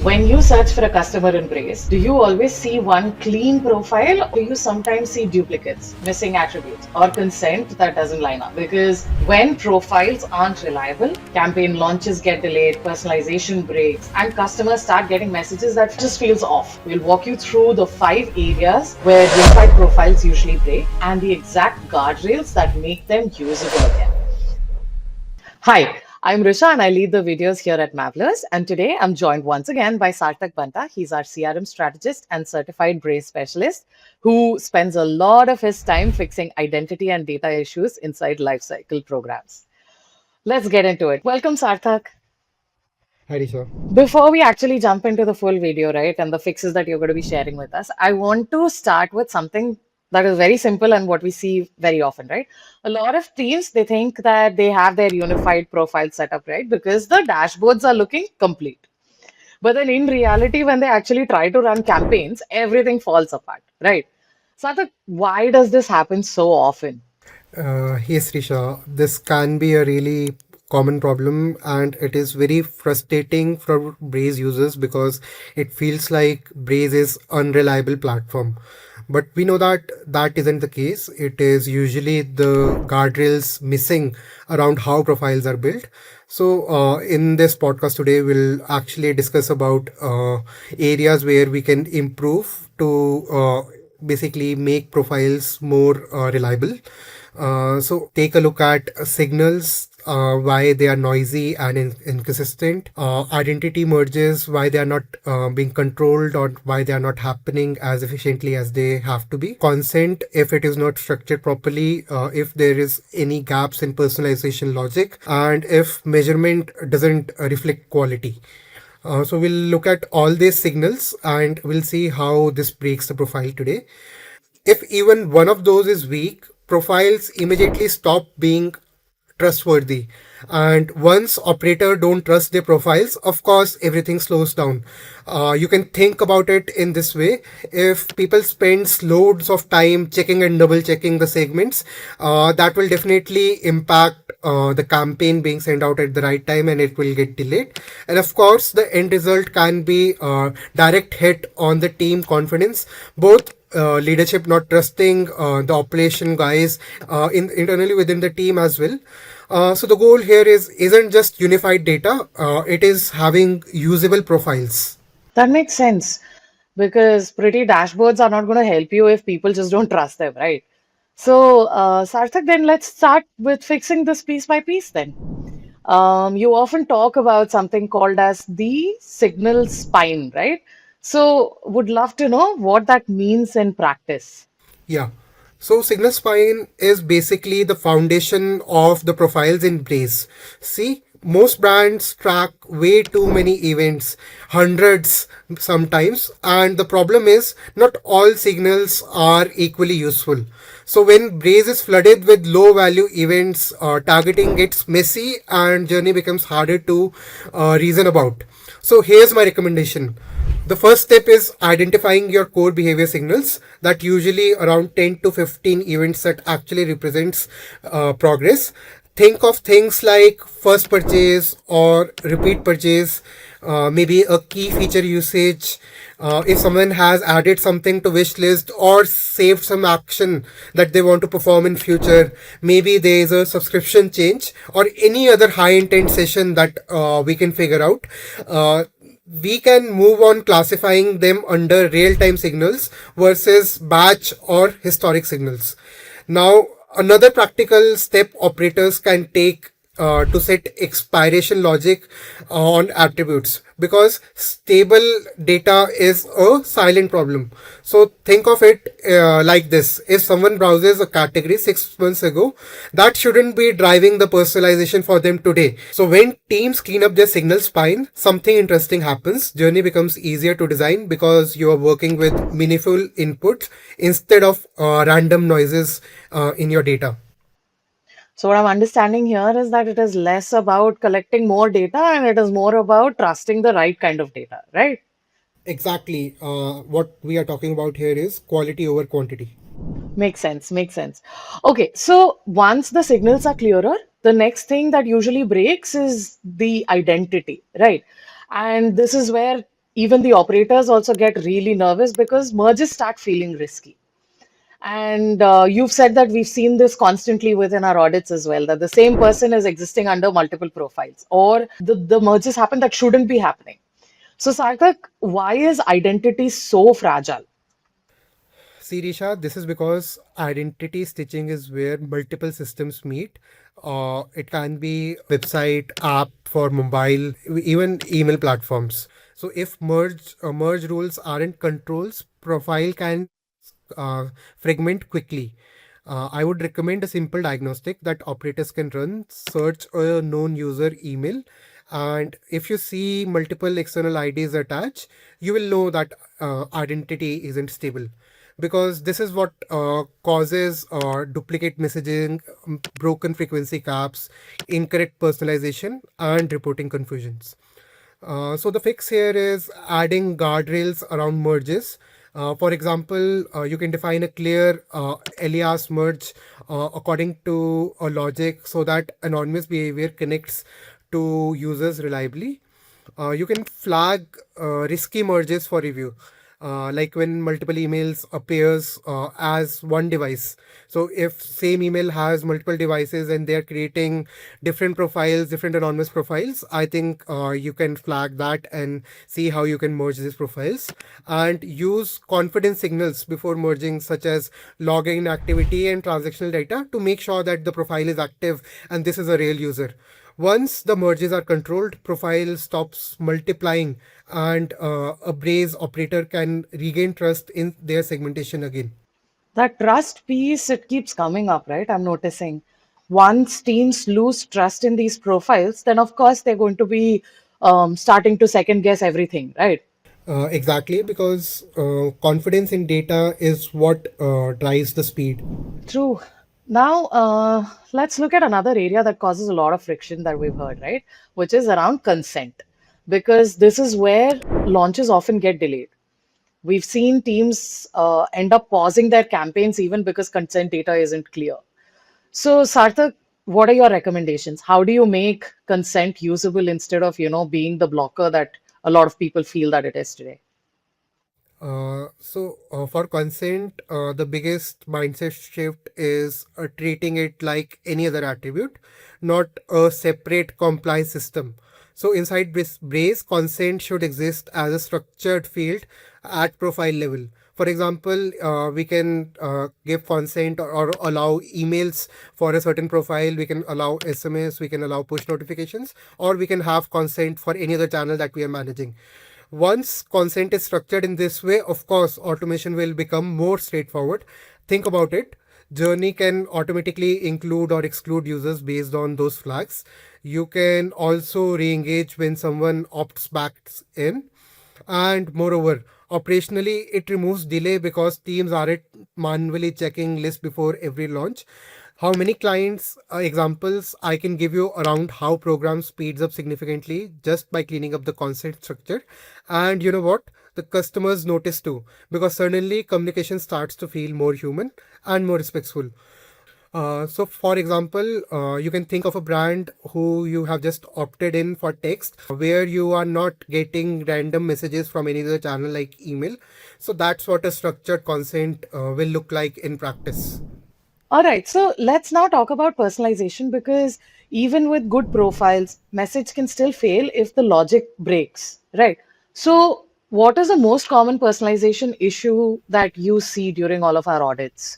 When you search for a customer in Braze, do you always see one clean profile or do you sometimes see duplicates, missing attributes, or consent that doesn't line up? Because when profiles aren't reliable, campaign launches get delayed, personalization breaks, and customers start getting messages that just feels off. We'll walk you through the 5 areas where unified profiles usually break and the exact guardrails that make them usable again. Hi, I'm Risha and I lead the videos here at Mavlers. And today I'm joined once again by Sarthak Banta. He's our CRM strategist and certified Braze specialist who spends a lot of his time fixing identity and data issues inside lifecycle programs. Let's get into it. Welcome, Sarthak. Hi, Risha. Before we actually jump into the full video, right, and the fixes that you're going to be sharing with us, I want to start with something that is very simple and what we see very often, right? A lot of teams, they think that they have their unified profile set up, right? Because the dashboards are looking complete. But then in reality, when they actually try to run campaigns, everything falls apart, right? So, why does this happen so often? Yes, Risha. This can be a really common problem, and it is very frustrating for Braze users because it feels like Braze is unreliable platform. But we know that that isn't the case. It is usually the guardrails missing around how profiles are built. So, in this podcast today, we'll actually discuss about areas where we can improve to basically make profiles more reliable. So take a look at signals, why they are noisy and inconsistent, identity merges, why they are not being controlled or why they are not happening as efficiently as they have to be, consent if it is not structured properly, if there is any gaps in personalization logic, and if measurement doesn't reflect quality. So we'll look at all these signals and we'll see how this breaks the profile today. If even one of those is weak, profiles immediately stop being trustworthy. And once operator don't trust their profiles, of course, everything slows down. You can think about it in this way. If people spend loads of time checking and double checking the segments, that will definitely impact the campaign being sent out at the right time and it will get delayed. And of course, the end result can be a direct hit on the team confidence, both leadership not trusting the operation guys internally within the team as well. So the goal here isn't just unified data; it is having usable profiles. That makes sense because pretty dashboards are not going to help you if people just don't trust them, right? So, Sarthak, then let's start with fixing this piece by piece then. You often talk about something called as the signal spine, right? So, would love to know what that means in practice. Yeah. So Signal Spine is basically the foundation of the profiles in Braze. See, most brands track way too many events, hundreds sometimes, and the problem is not all signals are equally useful. So when Braze is flooded with low value events, targeting gets messy and journey becomes harder to reason about. So here's my recommendation. The first step is identifying your core behavior signals, that usually around 10 to 15 events that actually represents progress. Think of things like first purchase or repeat purchase, maybe a key feature usage, if someone has added something to wish list or saved some action that they want to perform in future, maybe there is a subscription change or any other high intent session that we can figure out. We can move on classifying them under real time signals versus batch or historic signals. Now, another practical step operators can take to set expiration logic on attributes, because stable data is a silent problem. So think of it like this: if someone browses a category 6 months ago, that shouldn't be driving the personalization for them today. So when teams clean up their signal spine, something interesting happens. Journey becomes easier to design because you are working with meaningful inputs instead of random noises in your data. So, what I'm understanding here is that it is less about collecting more data and it is more about trusting the right kind of data, right? Exactly. What we are talking about here is quality over quantity. Makes sense, makes sense. Okay, so once the signals are clearer, the next thing that usually breaks is the identity, right? And this is where even the operators also get really nervous because merges start feeling risky. And you've said that we've seen this constantly within our audits as well, that the same person is existing under multiple profiles, or the merges happen that shouldn't be happening. So, Sarthak, why is identity so fragile? See, Risha, this is because identity stitching is where multiple systems meet. It can be website, app for mobile, even email platforms. So if merge rules aren't controls, profile can fragment quickly. I would recommend a simple diagnostic that operators can run. Search a known user email, and if you see multiple external IDs attached, you will know that identity isn't stable. Because this is what causes duplicate messaging, broken frequency caps, incorrect personalization, and reporting confusions. So the fix here is adding guardrails around merges. For example, you can define a clear alias merge according to a logic so that anonymous behavior connects to users reliably. You can flag risky merges for review, like when multiple emails appears as one device. So if same email has multiple devices and they're creating different profiles, different anonymous profiles, I think you can flag that and see how you can merge these profiles, and use confidence signals before merging, such as login activity and transactional data, to make sure that the profile is active and this is a real user. Once the merges are controlled, profile stops multiplying, and a Braze operator can regain trust in their segmentation again. That trust piece, it keeps coming up, right? I'm noticing. Once teams lose trust in these profiles, then of course they're going to be starting to second guess everything, right? Exactly, because confidence in data is what drives the speed. True. Now, let's look at another area that causes a lot of friction that we've heard, right? Which is around consent. Because this is where launches often get delayed. We've seen teams end up pausing their campaigns even because consent data isn't clear. So, Sarthak, what are your recommendations? How do you make consent usable instead of, being the blocker that a lot of people feel that it is today? So for consent, the biggest mindset shift is treating it like any other attribute, not a separate compliance system. So inside Braze, consent should exist as a structured field at profile level. For example, we can give consent, or allow emails for a certain profile. We can allow SMS, we can allow push notifications, or we can have consent for any other channel that we are managing. Once consent is structured in this way, of course, automation will become more straightforward. Think about it. Journey can automatically include or exclude users based on those flags. You can also re engage when someone opts back in. And moreover, operationally, it removes delay because teams aren't manually checking lists before every launch. How many clients examples I can give you around how program speeds up significantly just by cleaning up the consent structure. And you know what? The customers notice too, because suddenly communication starts to feel more human and more respectful. So, for example, you can think of a brand who you have just opted in for text, where you are not getting random messages from any other channel like email. So, that's what a structured consent will look like in practice. All right, so let's now talk about personalization because even with good profiles, message can still fail if the logic breaks, right? So, what is the most common personalization issue that you see during all of our audits?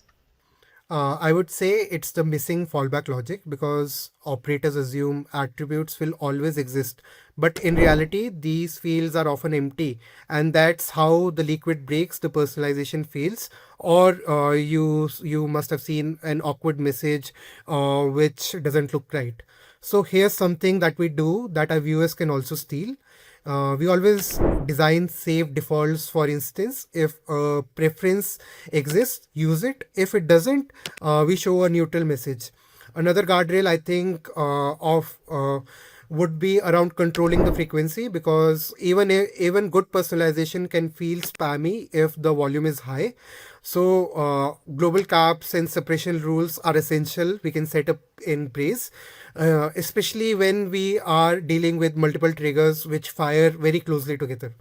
I would say it's the missing fallback logic, because operators assume attributes will always exist. But in reality, these fields are often empty. And that's how the liquid breaks, the personalization fails. Or you must have seen an awkward message which doesn't look right. So here's something that we do that our viewers can also steal. We always design safe defaults. For instance, if a preference exists, use it. If it doesn't, we show a neutral message. Another guardrail I think of would be around controlling the frequency, because even good personalization can feel spammy if the volume is high. So global caps and separation rules are essential. We can set up in Braze, especially when we are dealing with multiple triggers which fire very closely together.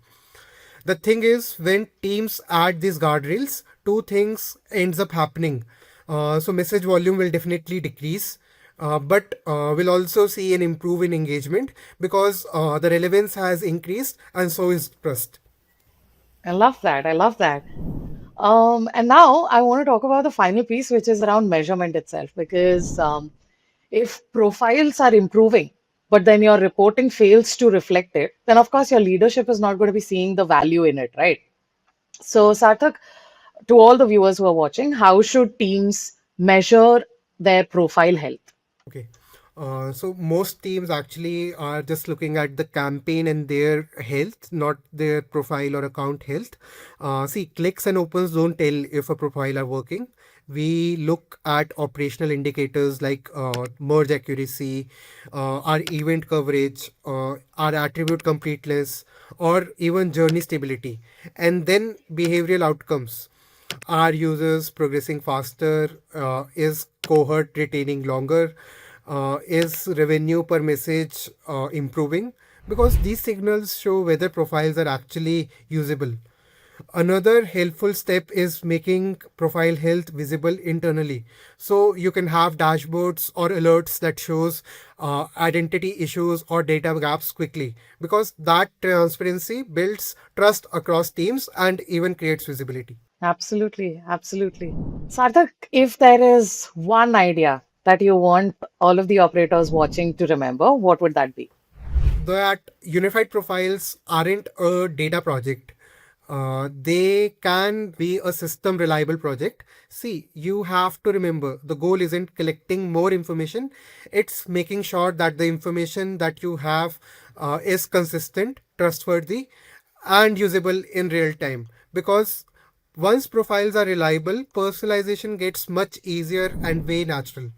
The thing is, when teams add these guardrails, two things ends up happening. So message volume will definitely decrease, but we'll also see an improve in engagement because the relevance has increased and so is trust. I love that. I love that. And now I want to talk about the final piece, which is around measurement itself, because if profiles are improving, but then your reporting fails to reflect it, then of course your leadership is not going to be seeing the value in it, right? So, Sarthak, to all the viewers who are watching, how should teams measure their profile health? Okay. So most teams actually are just looking at the campaign and their health, not their profile or account health. See, clicks and opens don't tell if a profile are working. We look at operational indicators like merge accuracy, our event coverage, our attribute completeness, or even journey stability, and then behavioral outcomes. Are users progressing faster? Is cohort retaining longer? Is revenue per message improving? Because these signals show whether profiles are actually usable. Another helpful step is making profile health visible internally. So you can have dashboards or alerts that shows identity issues or data gaps quickly because that transparency builds trust across teams and even creates visibility. Absolutely, absolutely. Sarthak, if there is one idea that you want all of the operators watching to remember, what would that be? That unified profiles aren't a data project. They can be a system reliable project. See, you have to remember the goal isn't collecting more information, it's making sure that the information that you have is consistent, trustworthy, and usable in real time. Because once profiles are reliable, personalization gets much easier and way natural.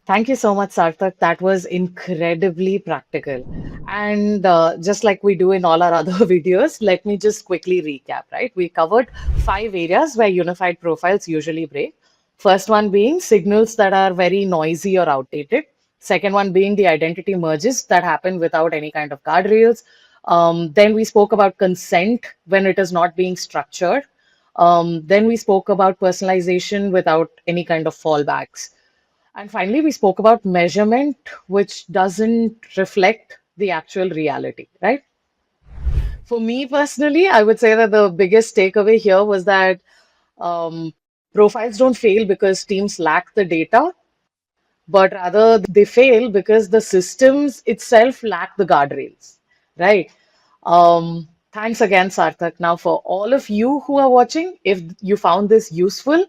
Thank you so much, Sarthak. That was incredibly practical. And just like we do in all our other videos, let me just quickly recap, right? We covered 5 areas where unified profiles usually break. First one being signals that are very noisy or outdated. Second one being the identity merges that happen without any kind of guardrails. Then we spoke about consent when it is not being structured. Then we spoke about personalization without any kind of fallbacks. And finally, we spoke about measurement, which doesn't reflect the actual reality, right? For me personally, I would say that the biggest takeaway here was that um, profiles don't fail because teams lack the data, but rather they fail because the systems itself lack the guardrails, right? Thanks again, Sarthak. Now, for all of you who are watching, if you found this useful,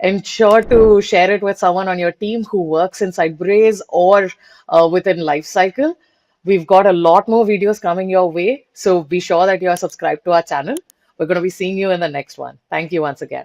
ensure to share it with someone on your team who works inside Braze or within Lifecycle. We've got a lot more videos coming your way, so be sure that you are subscribed to our channel. We're going to be seeing you in the next one. Thank you once again.